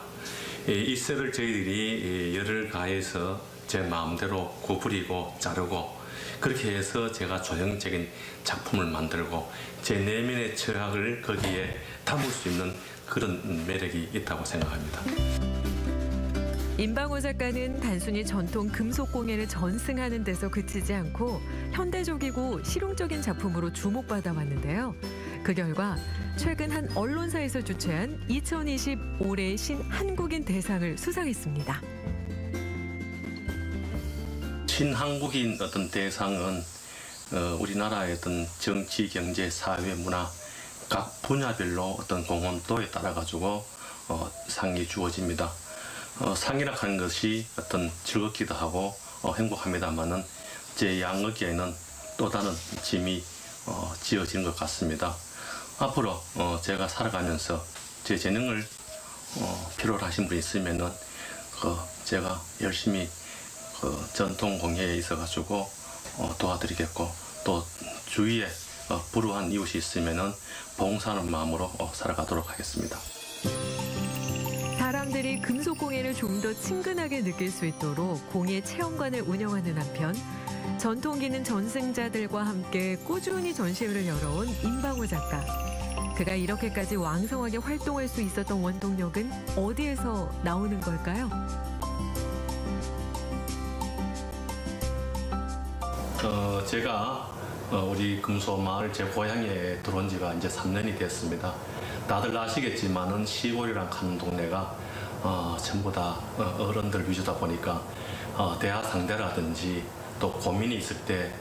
이 쇠를 저희들이 열을 가해서 제 마음대로 구부리고 자르고 그렇게 해서 제가 조형적인 작품을 만들고 제 내면의 철학을 거기에 담을 수 있는 그런 매력이 있다고 생각합니다. 임방호 작가는 단순히 전통 금속 공예를 전승하는 데서 그치지 않고 현대적이고 실용적인 작품으로 주목받아 왔는데요. 그 결과 최근 한 언론사에서 주최한 2020 올해의 신한국인 대상을 수상했습니다. 신한국인 어떤 대상은 우리나라의 어떤 정치, 경제, 사회, 문화 각 분야별로 어떤 공헌도에 따라 가지고 상이 주어집니다. 상이라 하는 것이 어떤 즐겁기도 하고 행복합니다만은 제 양어기에는 또 다른 짐이 지어지는 것 같습니다. 앞으로 제가 살아가면서 제 재능을 필요로 하신 분이 있으면은 제가 열심히 전통 공예에 있어가지고 도와드리겠고 또 주위에 불우한 이웃이 있으면은 봉사하는 마음으로 살아가도록 하겠습니다. 사람들이 금속 공예를 좀 더 친근하게 느낄 수 있도록 공예 체험관을 운영하는 한편 전통기능 전승자들과 함께 꾸준히 전시회를 열어온 임방호 작가. 그가 이렇게까지 왕성하게 활동할 수 있었던 원동력은 어디에서 나오는 걸까요? 제가 우리 금소마을 제 고향에 들어온 지가 이제 3년이 됐습니다. 다들 아시겠지만은 시골이랑 하는 동네가 전부 다 어른들 위주다 보니까 대화 상대라든지 또 고민이 있을 때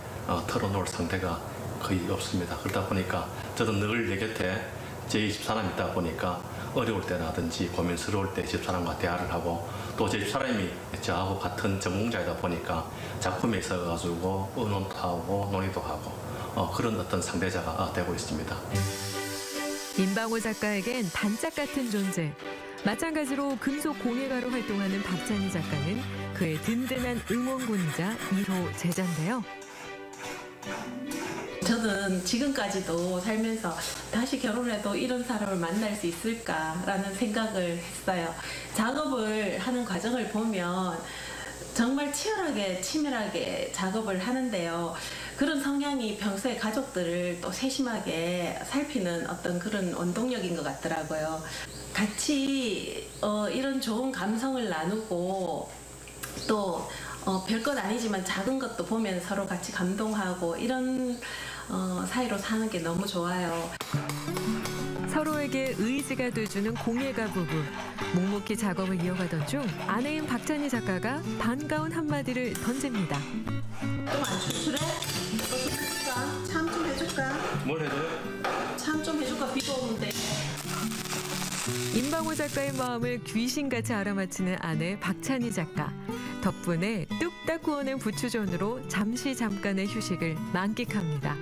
털어놓을 상대가 거의 없습니다. 그러다 보니까 저도 늘 내 곁에 제 집사람이 있다 보니까 어려울 때라든지 고민스러울 때 집사람과 대화를 하고 또 제 집사람이 저하고 같은 전공자이다 보니까 작품에 있어가지고 의논도 하고 논의도 하고 그런 어떤 상대자가 되고 있습니다. 임방호 작가에겐 단짝 같은 존재. 마찬가지로 금속 공예가로 활동하는 박찬희 작가는 그의 든든한 응원군이자 1호 제자인데요. 저는 지금까지도 살면서 다시 결혼해도 이런 사람을 만날 수 있을까라는 생각을 했어요. 작업을 하는 과정을 보면 정말 치열하게 치밀하게 작업을 하는데요. 그런 성향이 평소에 가족들을 또 세심하게 살피는 어떤 그런 원동력인 것 같더라고요. 같이 이런 좋은 감성을 나누고 또 별것 아니지만 작은 것도 보면 서로 같이 감동하고 이런 사이로 사는 게 너무 좋아요. 서로에게 가족에게 의지가 돼주는 공예가 부부. 묵묵히 작업을 이어가던 중 아내인 박찬희 작가가 반가운 한마디를 던집니다. 좀 안 출출해? 참 좀 해줄까? 뭘 해줘요? 참 좀 해줄까? 비도 오는데. 임방호 작가의 마음을 귀신같이 알아맞히는 아내 박찬희 작가. 덕분에 뚝딱 구워낸 부추전으로 잠깐의 휴식을 만끽합니다.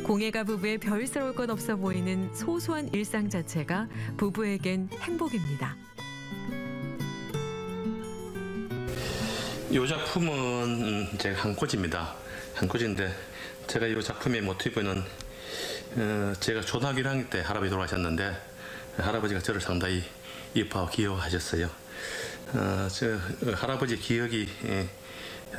공예가 부부의 별스러울 것 없어 보이는 소소한 일상 자체가 부부에겐 행복입니다. 이 작품은 제가 한 꽂입니다. 한 꽂인데 제가 이 작품의 모티브는 제가 초등학교 1학년 때 할아버지 돌아가셨는데 할아버지가 저를 상당히 이뻐하고 귀여워하셨어요. 할아버지 기억이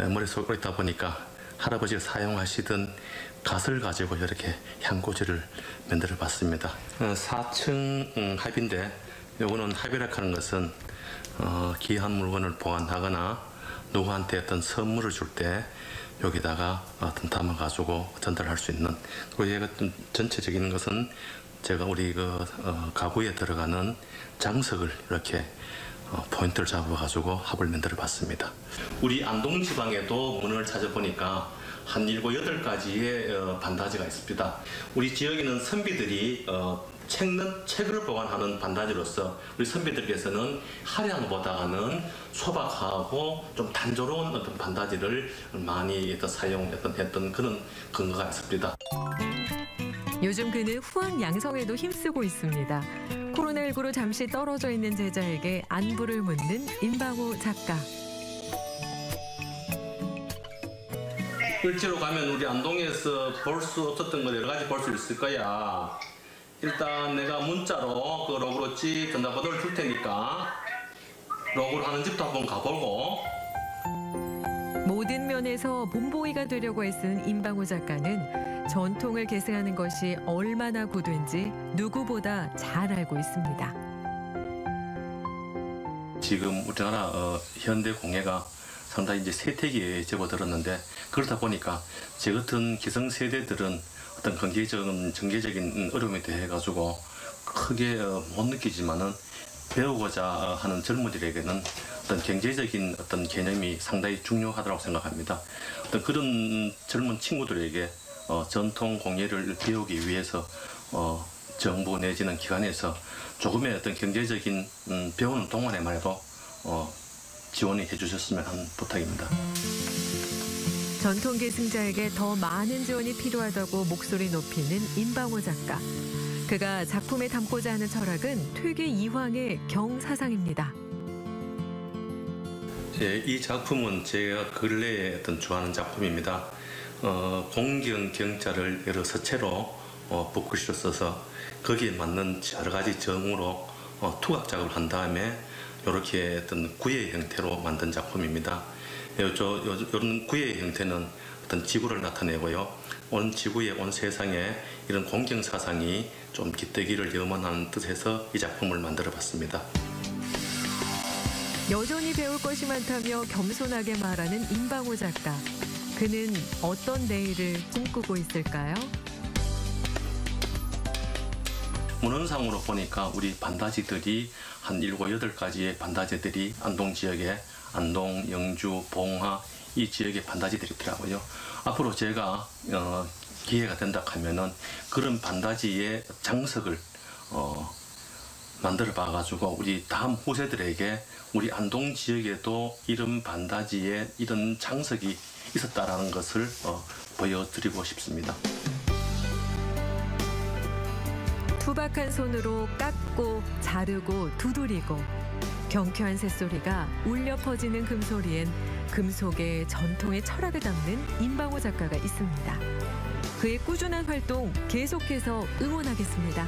머릿속에 있다 보니까 할아버지가 사용하시던 갓을 가지고 이렇게 향꽂이를 만들어 봤습니다. 4층 합인데 요거는 합이라고 하는 것은 귀한 물건을 보관하거나 누구한테 어떤 선물을 줄 때 여기다가 담아 가지고 전달할 수 있는, 그리고 얘가 전체적인 것은 제가 우리 가구에 들어가는 장석을 이렇게 포인트를 잡아가지고 합을 만들어 봤습니다. 우리 안동 지방에도 문을 찾아보니까 한 7, 8가지의 반다지가 있습니다. 우리 지역에는 선비들이 책을 보관하는 반다지로서 우리 선비들께서는 화량보다는 소박하고 좀 단조로운 어떤 반다지를 많이 사용했던 그런 근거가 있습니다. 요즘 그는 후학 양성에도 힘쓰고 있습니다. 코로나19로 잠시 떨어져 있는 제자에게 안부를 묻는 임방호 작가. 실제로 가면 우리 안동에서 볼 수 없었던 걸 여러 가지 볼 수 있을 거야. 일단 내가 문자로 그 로그로치 전화번호를 줄 테니까 로그를 하는 집도 한번 가보고. 모든 면에서 본보기가 되려고 애쓴 임방호 작가는 전통을 계승하는 것이 얼마나 고된지 누구보다 잘 알고 있습니다. 지금 우리나라 현대 공예가 상당히 이제 쇠퇴기에 접어들었는데, 그러다 보니까 제 같은 기성세대들은 어떤 경제적인 어려움에 대해 가지고 크게 못 느끼지만은 배우고자 하는 젊은이들에게는 어떤 경제적인 어떤 개념이 상당히 중요하다고 생각합니다. 어떤 그런 젊은 친구들에게 전통 공예를 배우기 위해서 정부 내지는 기관에서 조금의 어떤 경제적인 배우는 동안에만 해도 지원해 주셨으면 하는 부탁입니다. 전통 계승자에게 더 많은 지원이 필요하다고 목소리 높이는 임방호 작가. 그가 작품에 담고자 하는 철학은 퇴계 이황의 경사상입니다. 예, 이 작품은 제가 근래에 좋아하는 작품입니다. 공경 경자를 여러 서체로 붓글씨로 써서 거기에 맞는 여러 가지 정으로 투각 작업을 한 다음에 이렇게 어떤 구의 형태로 만든 작품입니다. 이런 구의 형태는 어떤 지구를 나타내고요. 온 지구에, 온 세상에 이런 공경 사상이 좀 깃들기를 염원하는 뜻에서 이 작품을 만들어 봤습니다. 여전히 배울 것이 많다며 겸손하게 말하는 임방호 작가. 그는 어떤 내일을 꿈꾸고 있을까요? 문헌상으로 보니까 우리 반다지들이 한 7, 8가지의 반다지들이 안동 지역에 안동, 영주, 봉화 이 지역의 반다지들이 있더라고요. 앞으로 제가 기회가 된다 하면은 그런 반다지의 장석을 만들어 봐가지고 우리 다음 후세들에게 우리 안동 지역에도 이런 반다지에 이런 장석이 있었다라는 것을 보여드리고 싶습니다. 투박한 손으로 깎고 자르고 두드리고 경쾌한 새소리가 울려 퍼지는 금소리엔 금속의 전통의 철학을 담는 임방호 작가가 있습니다. 그의 꾸준한 활동 계속해서 응원하겠습니다.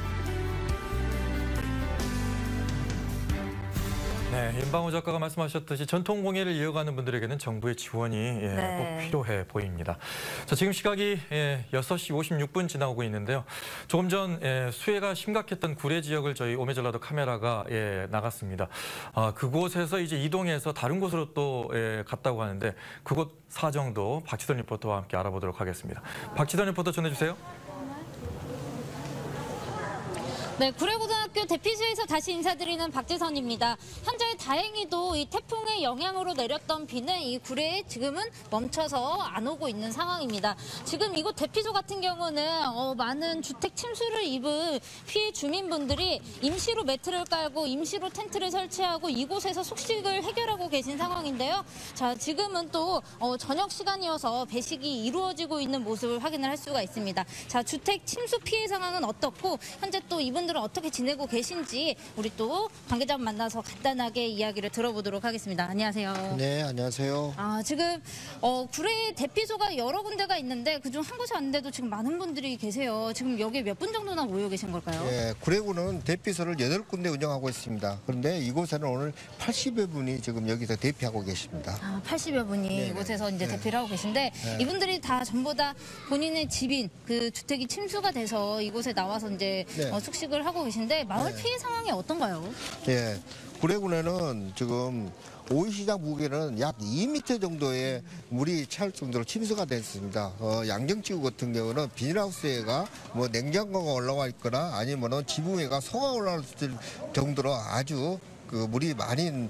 네, 임방호 작가가 말씀하셨듯이 전통 공예를 이어가는 분들에게는 정부의 지원이 꼭 필요해 보입니다. 자, 지금 시각이 6시 56분 지나고 있는데요. 조금 전 수해가 심각했던 구례 지역을 저희 오메전라도 카메라가 나갔습니다. 그곳에서 이제 이동해서 다른 곳으로 또 갔다고 하는데 그곳 사정도 박지선 리포터와 함께 알아보도록 하겠습니다. 박지선 리포터 전해주세요. 네, 구례고등학교 대피소에서 다시 인사드리는 박재선입니다. 현재 다행히도 이 태풍의 영향으로 내렸던 비는 이 구례에 지금은 멈춰서 안 오고 있는 상황입니다. 지금 이곳 대피소 같은 경우는 많은 주택 침수를 입은 피해 주민분들이 임시로 매트를 깔고 임시로 텐트를 설치하고 이곳에서 숙식을 해결하고 계신 상황인데요. 자, 지금은 또 저녁 시간이어서 배식이 이루어지고 있는 모습을 확인을 할 수가 있습니다. 자, 주택 침수 피해 상황은 어떻고 현재 또 이분들은 어떻게 지내고 계신지 우리 또 관계자 만나서 간단하게 이야기를 들어보도록 하겠습니다. 안녕하세요. 네, 안녕하세요. 지금 구례 대피소가 여러 군데가 있는데 그중 한 곳이 왔는데도 지금 많은 분들이 계세요. 지금 여기 몇 분 정도나 모여 계신 걸까요? 네, 구례구는 대피소를 8군데 운영하고 있습니다. 그런데 이곳에는 오늘 80여 분이 지금 여기서 대피하고 계십니다. 80여 분이 네네. 이곳에서 이제 네. 대피를 하고 계신데 네. 이분들이 다 전부 다 본인의 집인 그 주택이 침수가 돼서 이곳에 나와서 이제 네. 숙식을 하고 계신데 마을 네. 피해 상황이 어떤가요? 네, 구례군에는 지금 오이시장 부근에는 약 2m 정도의 물이 찰 정도로 침수가 됐습니다. 양정지구 같은 경우는 비닐하우스에가 뭐 냉장고가 올라와 있거나 아니면은 지붕에가 소가 올라왔을 정도로 아주 그 물이 많이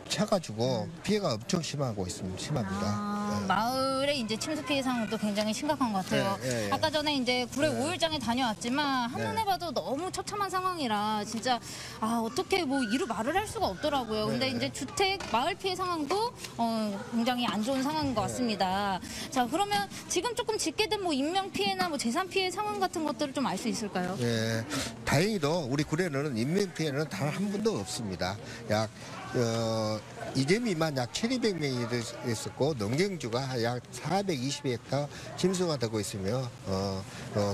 차가지고 피해가 엄청 심합니다. 마을의 이제 침수 피해 상황도 굉장히 심각한 것 같아요. 네, 네, 아까 전에 이제 구례 네. 5일장에 다녀왔지만 한눈에 네. 봐도 너무 처참한 상황이라 진짜 어떻게 뭐 이루 말을 할 수가 없더라고요. 근데 네. 이제 주택 마을 피해 상황도 굉장히 안 좋은 상황인 것 같습니다. 자, 그러면 지금 조금 짙게 된 뭐 인명 피해나 뭐 재산 피해 상황 같은 것들을 좀 알 수 있을까요? 네, 다행히도 우리 구례는 인명 피해는 단 한 분도 없습니다. 약 이재민만 약 1,200명이 있었고 농경주가 약 420헥타 침수가 되고 있으며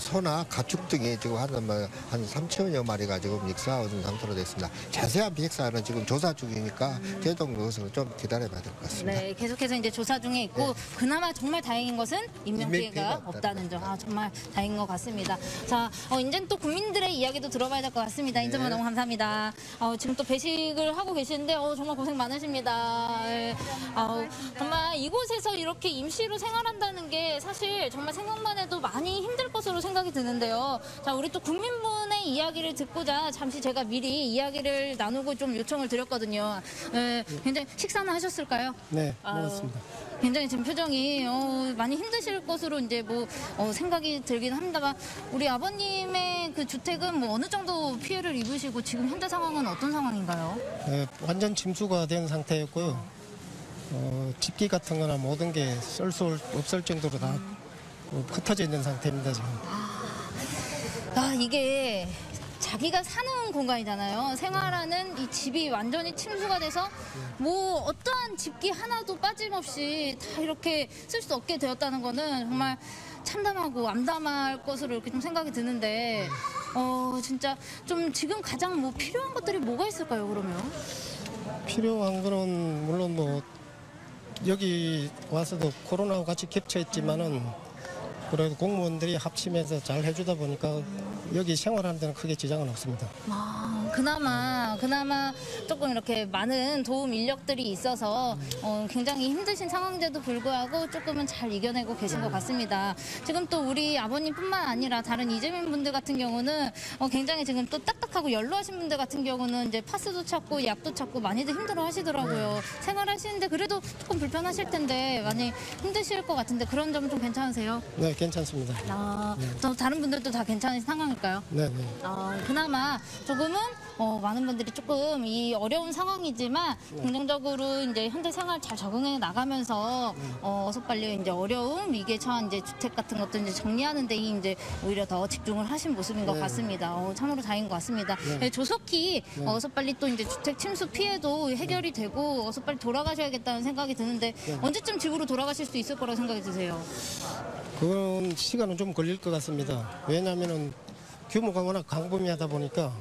소나 가축 등이 지금 한 3천여 마리가 지금 익사하는 상태로 됐습니다. 자세한 비핵사는 지금 조사 중이니까 최종 것을 좀 기다려봐야 될 것 같습니다. 네, 계속해서 이제 조사 중에 있고 네. 그나마 정말 다행인 것은 인명 피해가 없다는 점. 정말 다행인 것 같습니다. 자, 이제는 또 국민들의 이야기도 들어봐야 될 것 같습니다. 인터뷰 너무 감사합니다. 지금 또 배식을 하고 계시는데 정말 고생 많으십니다. 정말 이곳에서 이렇게 임시로 생활한다는 게 사실 정말 생각만 해도 많이 힘들 것으로 생각이 드는데요. 자, 우리 또 국민분의 이야기를 듣고자 잠시 제가 미리 이야기를 나누고 좀 요청을 드렸거든요. 굉장히 식사는 하셨을까요? 네, 먹었습니다. 굉장히 지금 표정이 많이 힘드실 것으로 이제 생각이 들긴 합니다만 우리 아버님의 그 주택은 뭐 어느 정도 피해를 입으시고 지금 현재 상황은 어떤 상황인가요? 네, 완전 침수가 된 상태였고요. 집기 같은 거나 모든 게 쓸 수 없을 정도로 다 흩어져 있는 상태입니다, 지금. 이게 자기가 사는 공간이잖아요. 생활하는 이 집이 완전히 침수가 돼서 뭐 어떠한 집기 하나도 빠짐없이 다 이렇게 쓸 수 없게 되었다는 거는 정말 참담하고 암담할 것으로 이렇게 좀 생각이 드는데 진짜 좀 지금 가장 뭐 필요한 것들이 뭐가 있을까요, 그러면? 필요한 거는 물론 뭐 여기 와서도 코로나와 같이 겹쳐있지만은 그래도 공무원들이 합심해서 잘 해주다 보니까 여기 생활하는 데는 크게 지장은 없습니다. 그나마 조금 이렇게 많은 도움 인력들이 있어서 굉장히 힘드신 상황인데도 불구하고 조금은 잘 이겨내고 계신 것 같습니다. 지금 또 우리 아버님뿐만 아니라 다른 이재민 분들 같은 경우는 굉장히 지금 또 딱딱하고 연로하신 분들 같은 경우는 이제 파스도 찾고 약도 찾고 많이들 힘들어 하시더라고요. 생활하시는데 그래도 조금 불편하실 텐데 많이 힘드실 것 같은데 그런 점은 좀 괜찮으세요? 네, 괜찮습니다. 또 다른 분들도 다 괜찮은 상황일까요? 네. 그나마 조금은 많은 분들이 조금 이 어려운 상황이지만 긍정적으로 이제 현대 생활 잘 적응해 나가면서 어서 빨리 이제 어려움 위기에 처한 이제 주택 같은 것도 이제 정리하는 데 이제 오히려 더 집중을 하신 모습인 것 같습니다. 참으로 다행인 것 같습니다. 조속히 어서 빨리 또 이제 주택 침수 피해도 해결이 되고 어서 빨리 돌아가셔야겠다는 생각이 드는데 언제쯤 집으로 돌아가실 수 있을 거라고 생각이 드세요? 그건 시간은 좀 걸릴 것 같습니다. 왜냐하면은 규모가 워낙 광범위하다 보니까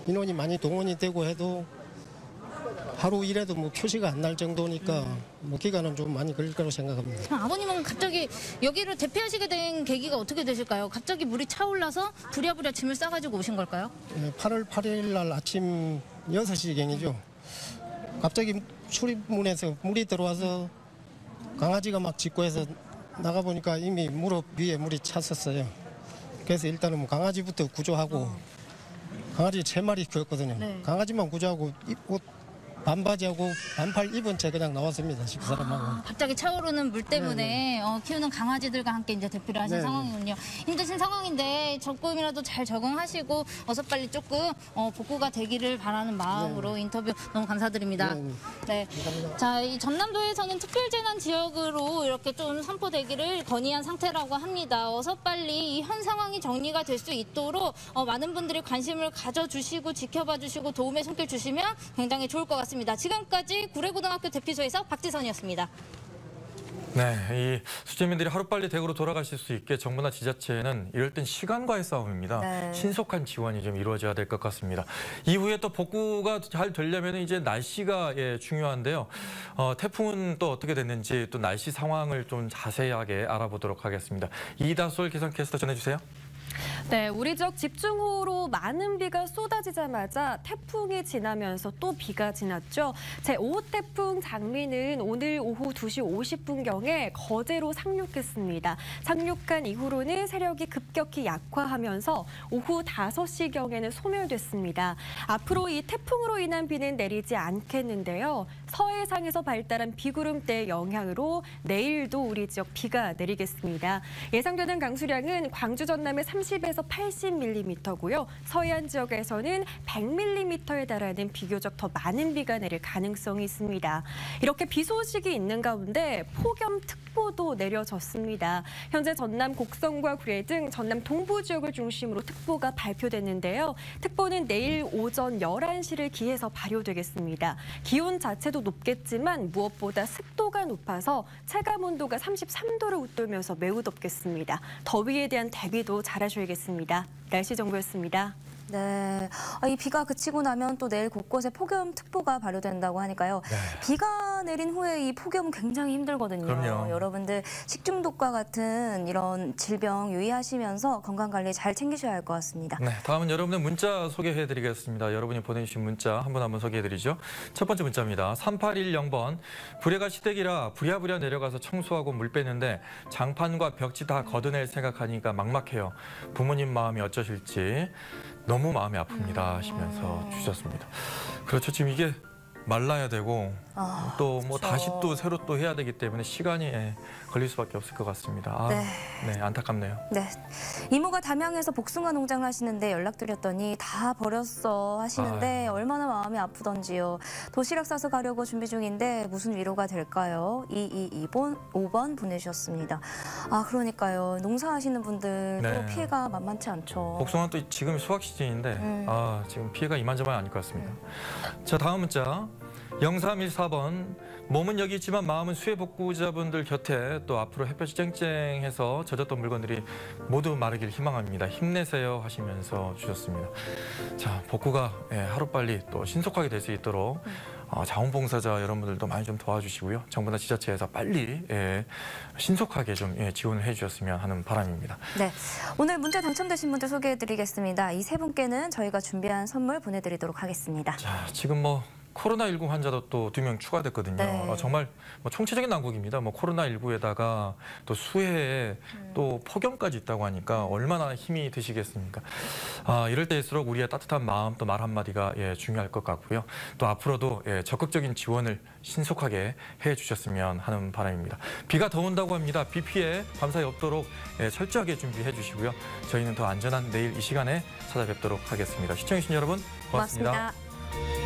인원이 많이 동원이 되고 해도 하루 일해도 뭐 표시가 안 날 정도니까 뭐 기간은 좀 많이 걸릴 거라고 생각합니다. 아버님은 갑자기 여기를 대피하시게 된 계기가 어떻게 되실까요? 갑자기 물이 차올라서 부랴부랴 짐을 싸가지고 오신 걸까요? 8월 8일 날 아침 6시경이죠. 갑자기 출입문에서 물이 들어와서 강아지가 막 짖고 해서 나가보니까 이미 무릎 위에 물이 찼었어요. 그래서 일단은 뭐 강아지부터 구조하고 강아지 3마리 키웠거든요. 네. 강아지만 구조하고 옷 반바지하고 반팔 입은 채 그냥 나왔습니다. 집사람하고. 갑자기 차오르는 물 때문에 키우는 강아지들과 함께 이제 대피를 하신 네네. 상황이군요. 힘드신 상황인데 조금이라도 잘 적응하시고 어서 빨리 조금 복구가 되기를 바라는 마음으로 인터뷰 너무 감사드립니다. 네. 자, 이 전남도에서는 특별재난 지역으로 이렇게 좀 선포되기를 건의한 상태라고 합니다. 어서 빨리 이 현 상황이 정리가 될 수 있도록 많은 분들이 관심을 가져주시고 지켜봐 주시고 도움의 손길 주시면 굉장히 좋을 것 같습니다. 지금까지 구례고등학교 대피소에서 박지선이었습니다. 네, 이 수재민들이 하루빨리 댁으로 돌아가실 수 있게 정부나 지자체는 이럴 땐 시간과의 싸움입니다. 네. 신속한 지원이 좀 이루어져야 될 것 같습니다. 이후에 또 복구가 잘 되려면 이제 날씨가 중요한데요. 태풍은 또 어떻게 됐는지 또 날씨 상황을 좀 자세하게 알아보도록 하겠습니다. 이다솔 기상캐스터 전해주세요. 네, 우리 지역 집중호우로 많은 비가 쏟아지자마자 태풍이 지나면서 또 비가 지났죠. 제5호 태풍 장미는 오늘 오후 2시 50분경에 거제로 상륙했습니다. 상륙한 이후로는 세력이 급격히 약화하면서 오후 5시경에는 소멸됐습니다. 앞으로 이 태풍으로 인한 비는 내리지 않겠는데요. 서해상에서 발달한 비구름대의 영향으로 내일도 우리 지역 비가 내리겠습니다. 예상되는 강수량은 광주 전남의 30에서 80mm고요. 서해안 지역에서는 100mm에 달하는 비교적 더 많은 비가 내릴 가능성이 있습니다. 이렇게 비 소식이 있는 가운데 폭염특보도 내려졌습니다. 현재 전남 곡성과 구례 등 전남 동부 지역을 중심으로 특보가 발표됐는데요. 특보는 내일 오전 11시를 기해서 발효되겠습니다. 기온 자체도 높겠지만 무엇보다 습도가 높아서 체감온도가 33도를 웃돌면서 매우 덥겠습니다. 더위에 대한 대비도 잘하셔야겠습니다. 날씨 정보였습니다. 네, 이 비가 그치고 나면 또 내일 곳곳에 폭염특보가 발효된다고 하니까요. 네. 비가 내린 후에 이 폭염은 굉장히 힘들거든요. 그럼요. 여러분들 식중독과 같은 이런 질병 유의하시면서 건강관리 잘 챙기셔야 할 것 같습니다. 네, 다음은 여러분의 문자 소개해드리겠습니다. 여러분이 보내주신 문자 한 분 한 분 소개해드리죠. 첫 번째 문자입니다. 3810번. 불해가 시댁이라 부랴부랴 내려가서 청소하고 물 빼는데 장판과 벽지 다 걷어낼 생각하니까 막막해요. 부모님 마음이 어쩌실지 너무 마음이 아픕니다 하시면서 주셨습니다. 그렇죠. 지금 이게 말라야 되고 또 뭐 그렇죠. 다시 또 새로 또 해야 되기 때문에 시간이 걸릴 수밖에 없을 것 같습니다. 네, 안타깝네요. 네, 이모가 담양에서 복숭아 농장을 하시는데 연락드렸더니 다 버렸어 하시는데 얼마나 마음이 아프던지요. 도시락 싸서 가려고 준비 중인데 무슨 위로가 될까요? 2225번 보내주셨습니다. 그러니까요. 농사하시는 분들도 네. 피해가 만만치 않죠. 복숭아는 또 지금 수확 시즌인데 지금 피해가 이만저만이 아닐 것 같습니다. 자, 다음 문자. 0314번. 몸은 여기 있지만 마음은 수해 복구자분들 곁에 또 앞으로 햇볕이 쨍쨍해서 젖었던 물건들이 모두 마르길 희망합니다. 힘내세요 하시면서 주셨습니다. 자, 복구가 하루빨리 또 신속하게 될 수 있도록 자원봉사자 여러분들도 많이 좀 도와주시고요. 정부나 지자체에서 빨리 신속하게 좀 지원을 해주셨으면 하는 바람입니다. 네, 오늘 문자 당첨되신 분들 소개해드리겠습니다. 이 세 분께는 저희가 준비한 선물 보내드리도록 하겠습니다. 자, 지금 코로나19 환자도 또 2명 추가됐거든요. 네. 정말 총체적인 난국입니다. 코로나19에다가 또 수해에 또 폭염까지 있다고 하니까 얼마나 힘이 드시겠습니까? 이럴 때일수록 우리의 따뜻한 마음 또 말 한마디가 중요할 것 같고요. 또 앞으로도 적극적인 지원을 신속하게 해주셨으면 하는 바람입니다. 비가 더 온다고 합니다. 비 피해 감사히 없도록 철저하게 준비해 주시고요. 저희는 더 안전한 내일 이 시간에 찾아뵙도록 하겠습니다. 시청해주신 여러분 고맙습니다. 고맙습니다.